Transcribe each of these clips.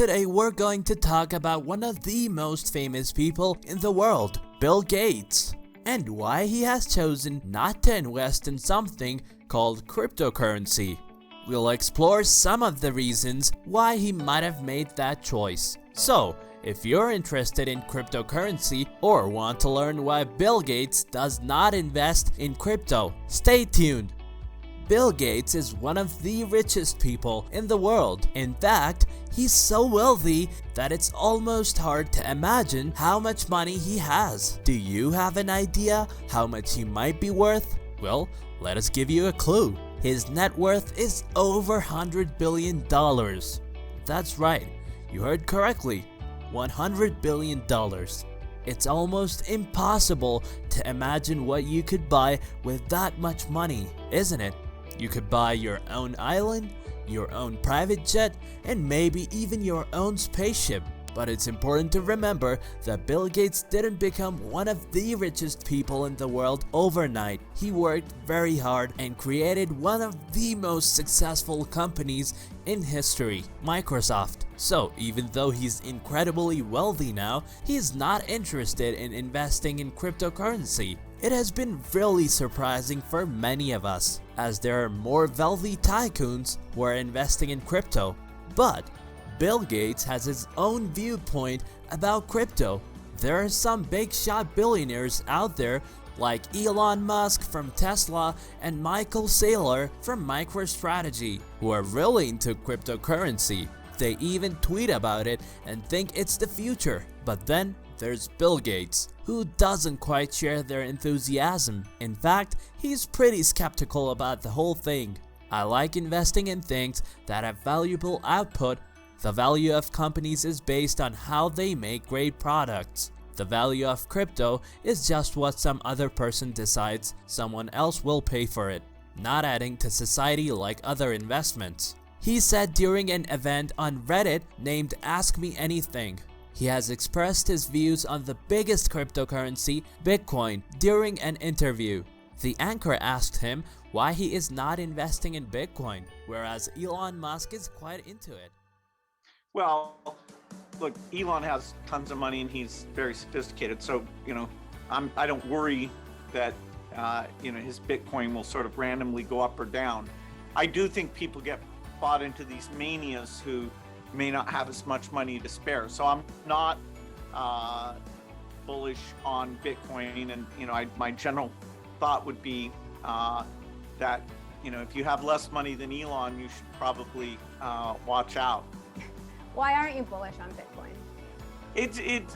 Today we're going to talk about one of the most famous people in the world, Bill Gates, and why he has chosen not to invest in something called cryptocurrency. We'll explore some of the reasons why he might have made that choice. So, if you're interested in cryptocurrency or want to learn why Bill Gates does not invest in crypto, stay tuned. Bill Gates is one of the richest people in the world. In fact, he's so wealthy that it's almost hard to imagine how much money he has. Do you have an idea how much he might be worth? Well, let us give you a clue. His net worth is over $100 billion. That's right, you heard correctly, $100 billion. It's almost impossible to imagine what you could buy with that much money, isn't it? You could buy your own island, your own private jet, and maybe even your own spaceship. But it's important to remember that Bill Gates didn't become one of the richest people in the world overnight. He worked very hard and created one of the most successful companies in history, Microsoft. So even though he's incredibly wealthy now, he's not interested in investing in cryptocurrency. It has been really surprising for many of us, as there are more wealthy tycoons who are investing in crypto. But Bill Gates has his own viewpoint about crypto. There are some big shot billionaires out there like Elon Musk from Tesla and Michael Saylor from MicroStrategy who are really into cryptocurrency. They even tweet about it and think it's the future. But then there's Bill Gates, who doesn't quite share their enthusiasm. In fact, he's pretty skeptical about the whole thing. I like investing in things that have valuable output. The value of companies is based on how they make great products. The value of crypto is just what some other person decides someone else will pay for it, not adding to society like other investments. He said during an event on Reddit named Ask Me Anything. He has expressed his views on the biggest cryptocurrency, Bitcoin, during an interview. The anchor asked him why he is not investing in Bitcoin, whereas Elon Musk is quite into it. Well, look, Elon has tons of money and he's very sophisticated. So, I don't worry that, his Bitcoin will sort of randomly go up or down. I do think people get bought into these manias who may not have as much money to spare. So I'm not bullish on Bitcoin. And, my general thought would be that, if you have less money than Elon, you should probably watch out. Why aren't you bullish on Bitcoin?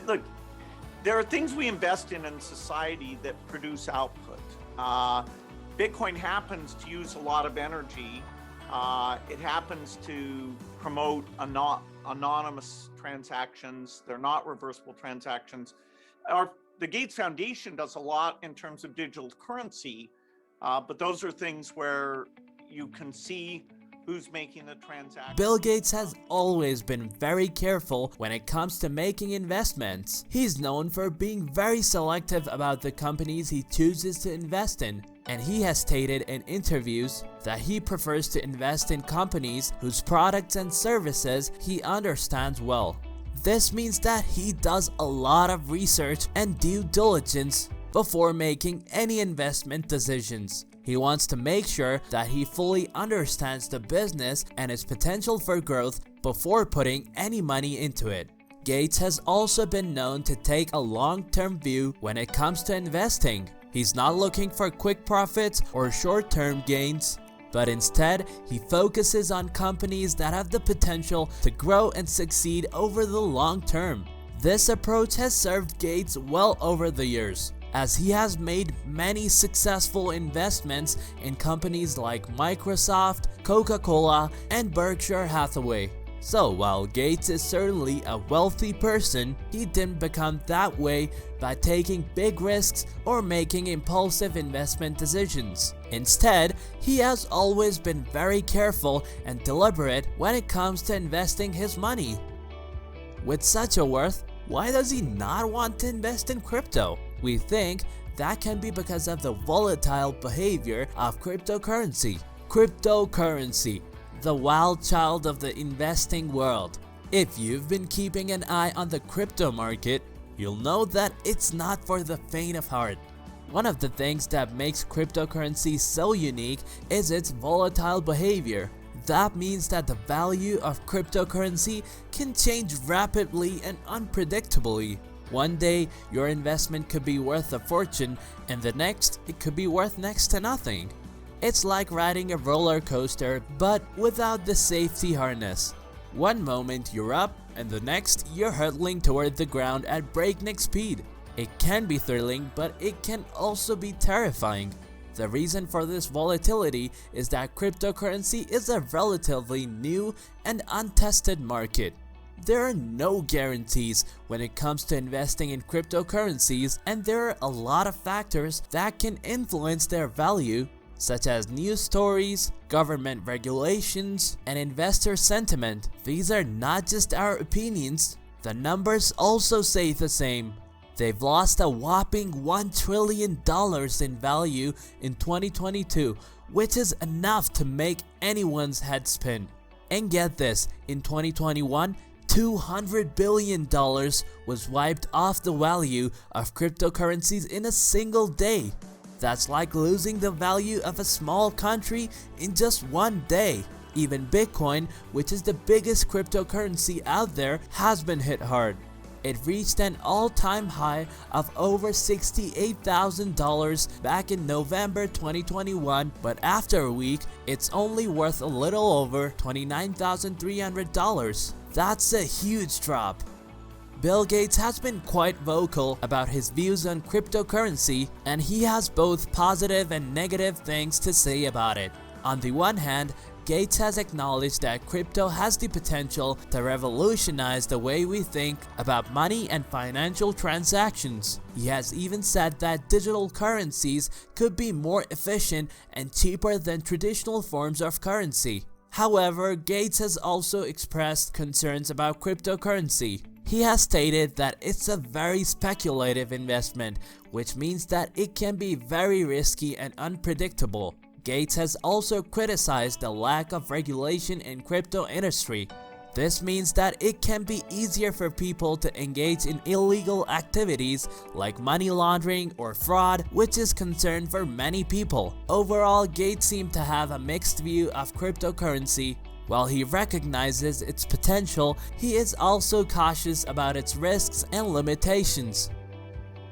Look, there are things we invest in society that produce output. Bitcoin happens to use a lot of energy. It happens to promote anonymous transactions. They're not reversible transactions. The Gates Foundation does a lot in terms of digital currency, but those are things where you can see who's making the transaction. Bill Gates has always been very careful when it comes to making investments. He's known for being very selective about the companies he chooses to invest in, and he has stated in interviews that he prefers to invest in companies whose products and services he understands well. This means that he does a lot of research and due diligence before making any investment decisions. He wants to make sure that he fully understands the business and its potential for growth before putting any money into it. Gates has also been known to take a long-term view when it comes to investing. He's not looking for quick profits or short-term gains, but instead, he focuses on companies that have the potential to grow and succeed over the long term. This approach has served Gates well over the years, as he has made many successful investments in companies like Microsoft, Coca-Cola, and Berkshire Hathaway. So while Gates is certainly a wealthy person, he didn't become that way by taking big risks or making impulsive investment decisions. Instead, he has always been very careful and deliberate when it comes to investing his money. With such a worth, why does he not want to invest in crypto? We think that can be because of the volatile behavior of cryptocurrency. Cryptocurrency, the wild child of the investing world. If you've been keeping an eye on the crypto market, you'll know that it's not for the faint of heart. One of the things that makes cryptocurrency so unique is its volatile behavior. That means that the value of cryptocurrency can change rapidly and unpredictably. One day, your investment could be worth a fortune, and the next, it could be worth next to nothing. It's like riding a roller coaster, but without the safety harness. One moment you're up, and the next, you're hurtling toward the ground at breakneck speed. It can be thrilling, but it can also be terrifying. The reason for this volatility is that cryptocurrency is a relatively new and untested market. There are no guarantees when it comes to investing in cryptocurrencies, and there are a lot of factors that can influence their value, such as news stories, government regulations, and investor sentiment. These are not just our opinions, the numbers also say the same. They've lost a whopping $1 trillion in value in 2022, which is enough to make anyone's head spin. And get this, in 2021, $200 billion was wiped off the value of cryptocurrencies in a single day. That's like losing the value of a small country in just one day. Even Bitcoin, which is the biggest cryptocurrency out there, has been hit hard. It reached an all-time high of over $68,000 back in November 2021, but after a week, it's only worth a little over $29,300. That's a huge drop. Bill Gates has been quite vocal about his views on cryptocurrency, and he has both positive and negative things to say about it. On the one hand, Gates has acknowledged that crypto has the potential to revolutionize the way we think about money and financial transactions. He has even said that digital currencies could be more efficient and cheaper than traditional forms of currency. However, Gates has also expressed concerns about cryptocurrency. He has stated that it's a very speculative investment, which means that it can be very risky and unpredictable. Gates has also criticized the lack of regulation in crypto industry. This means that it can be easier for people to engage in illegal activities like money laundering or fraud, which is concern for many people. Overall, Gates seemed to have a mixed view of cryptocurrency. While he recognizes its potential, he is also cautious about its risks and limitations.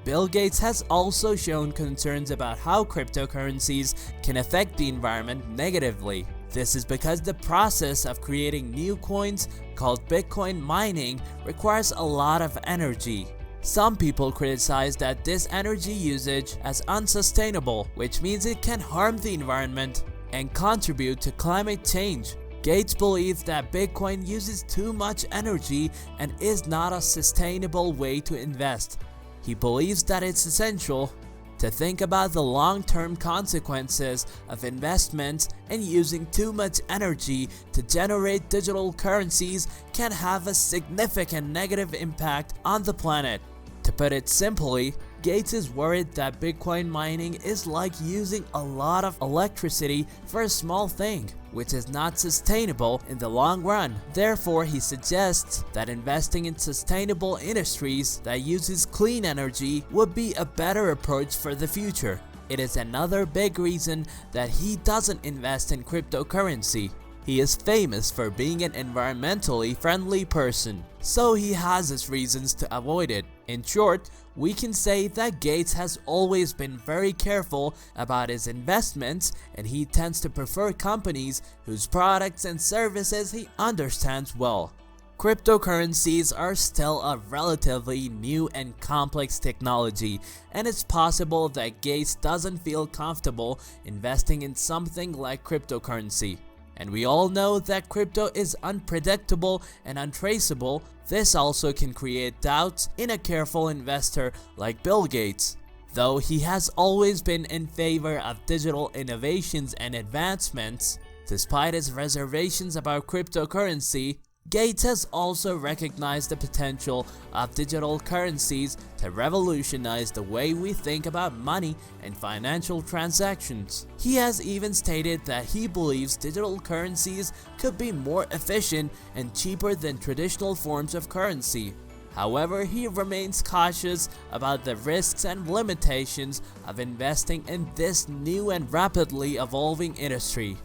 Bill Gates has also shown concerns about how cryptocurrencies can affect the environment negatively. This is because the process of creating new coins, called Bitcoin mining, requires a lot of energy. Some people criticize that this energy usage as unsustainable, which means it can harm the environment and contribute to climate change. Gates believes that Bitcoin uses too much energy and is not a sustainable way to invest. He believes that it's essential to think about the long-term consequences of investments, and using too much energy to generate digital currencies can have a significant negative impact on the planet. To put it simply, Gates is worried that Bitcoin mining is like using a lot of electricity for a small thing, which is not sustainable in the long run. Therefore, he suggests that investing in sustainable industries that uses clean energy would be a better approach for the future. It is another big reason that he doesn't invest in cryptocurrency. He is famous for being an environmentally friendly person, so he has his reasons to avoid it. In short, we can say that Gates has always been very careful about his investments, and he tends to prefer companies whose products and services he understands well. Cryptocurrencies are still a relatively new and complex technology, and it's possible that Gates doesn't feel comfortable investing in something like cryptocurrency. And we all know that crypto is unpredictable and untraceable. This also can create doubts in a careful investor like Bill Gates. Though he has always been in favor of digital innovations and advancements, despite his reservations about cryptocurrency, Gates has also recognized the potential of digital currencies to revolutionize the way we think about money and financial transactions. He has even stated that he believes digital currencies could be more efficient and cheaper than traditional forms of currency. However, he remains cautious about the risks and limitations of investing in this new and rapidly evolving industry.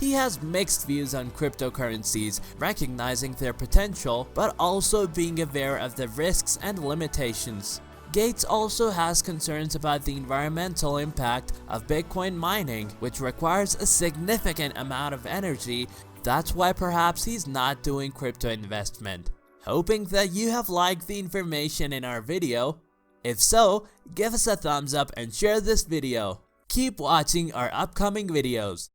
He has mixed views on cryptocurrencies, recognizing their potential but also being aware of the risks and limitations. Gates also has concerns about the environmental impact of Bitcoin mining, which requires a significant amount of energy. That's why perhaps he's not doing crypto investment. Hoping that you have liked the information in our video. If so, give us a thumbs up and share this video. Keep watching our upcoming videos.